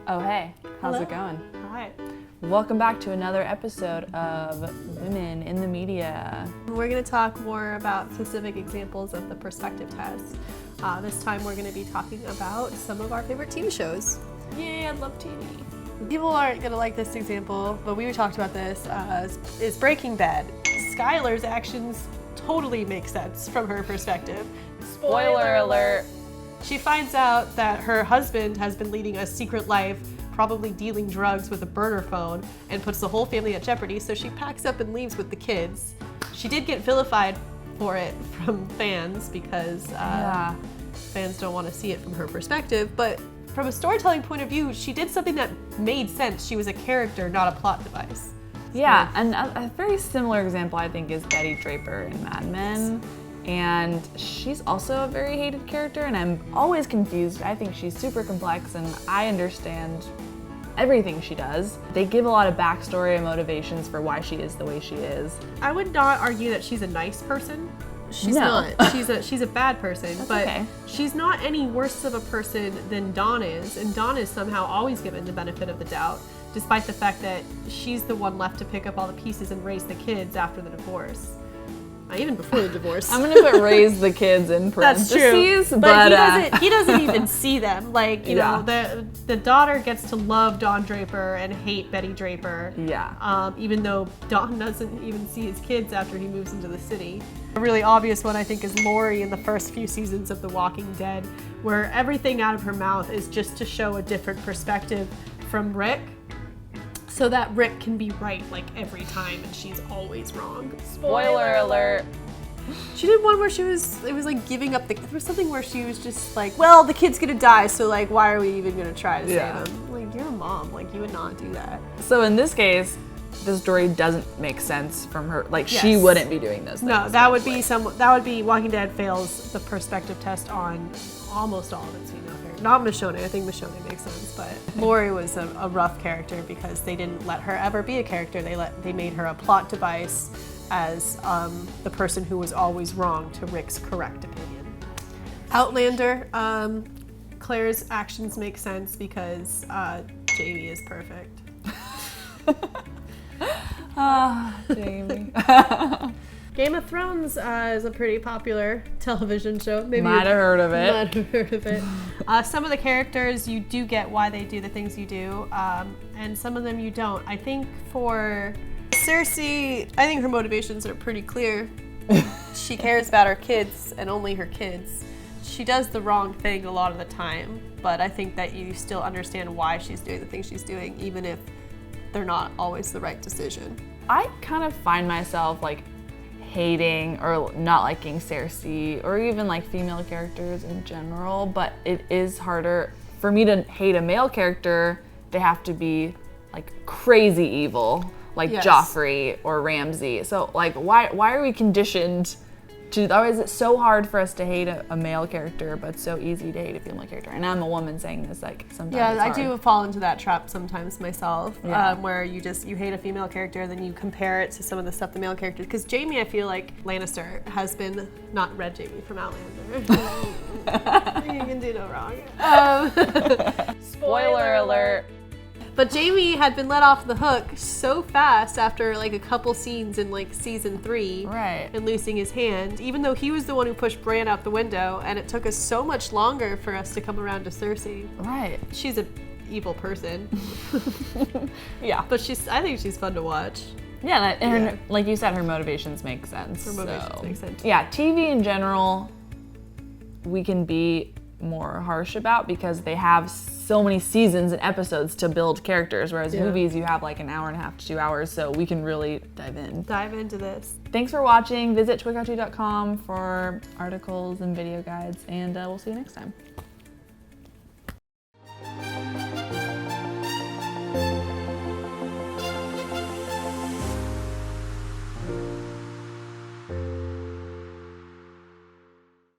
Oh, hey, how's Hello. it going? Hi. Welcome back to another episode of Women in the Media. We're going to talk more about specific examples of the perspective test. This time we're going to be talking about some of our favorite TV shows. Yay, I love TV. People aren't going to like this example, but we talked about this, is Breaking Bad. Skylar's actions totally make sense from her perspective. Spoiler alert. She finds out that her husband has been leading a secret life, probably dealing drugs with a burner phone, and puts the whole family at jeopardy, so she packs up and leaves with the kids. She did get vilified for it from fans because fans don't want to see it from her perspective, but from a storytelling point of view, she did something that made sense. She was a character, not a plot device. Yeah, and a very similar example I think is Betty Draper in Mad Men. And she's also a very hated character, and I'm always confused. I think she's super complex, and I understand everything she does. They give a lot of backstory and motivations for why she is the way she is. I would not argue that she's a nice person. She's No. not. She's a bad person, That's but okay. she's not any worse of a person than Dawn is, and Dawn is somehow always given the benefit of the doubt, despite the fact that she's the one left to pick up all the pieces and raise the kids after the divorce. Even before the divorce. I'm gonna put raise the kids in That's parentheses, true. but he doesn't even see them. Like, you Yeah. know, the daughter gets to love Don Draper and hate Betty Draper. yeah. Even though Don doesn't even see his kids after he moves into the city. A really obvious one, I think, is Lori in the first few seasons of The Walking Dead, where everything out of her mouth is just to show a different perspective from Rick, so that Rick can be right like every time and she's always wrong. Spoiler alert. She did one where it was like giving up there was something where she was just like, well, the kid's gonna die, so like, why are we even gonna try to Yeah. save him? Like, you're a mom, like, you would not do that. So in this case, the story doesn't make sense from her. Like, she Yes. wouldn't be doing those things. No, that would be Walking Dead fails the perspective test on almost all of its female characters. Not Michonne, I think Michonne makes sense, but Lori was a rough character because they didn't let her ever be a character. They made her a plot device as the person who was always wrong to Rick's correct opinion. Outlander, Claire's actions make sense because Jamie is perfect. Jamie. Game of Thrones is a pretty popular television show. Maybe Might have heard of it. Might have heard of it. Some of the characters, you do get why they do the things you do, and some of them you don't. I think for Cersei, I think her motivations are pretty clear. She cares about her kids and only her kids. She does the wrong thing a lot of the time, but I think that you still understand why she's doing the things she's doing, even if they're not always the right decision. I kind of find myself like hating or not liking Cersei or even like female characters in general, but it is harder for me to hate a male character. They have to be like crazy evil, like Yes. Joffrey or Ramsay. So like why are we conditioned to, or is it so hard for us to hate a male character but so easy to hate a female character? And I'm a woman saying this, like, sometimes Yeah, it's I hard. do fall into that trap sometimes myself, Yeah. where you hate a female character, then you compare it to some of the stuff the male characters. Because Jamie, I feel like Lannister has been, not Red Jamie from Outlander. You can do no wrong. Spoiler alert. But Jamie had been let off the hook so fast after like a couple scenes in like season 3, Right. and losing his hand, even though he was the one who pushed Bran out the window, and it took us so much longer for us to come around to Cersei. Right. She's an evil person. Yeah. But I think she's fun to watch. Yeah, and her, Yeah. like you said, her motivations make sense. Her motivations so. make sense. Yeah, TV in general, we can be more harsh about because they have so many seasons and episodes to build characters, whereas Yeah. movies, you have like an hour and a half to 2 hours, so we can really dive in. Dive into this. Thanks for watching. Visit twigg.com for articles and video guides, and we'll see you next time.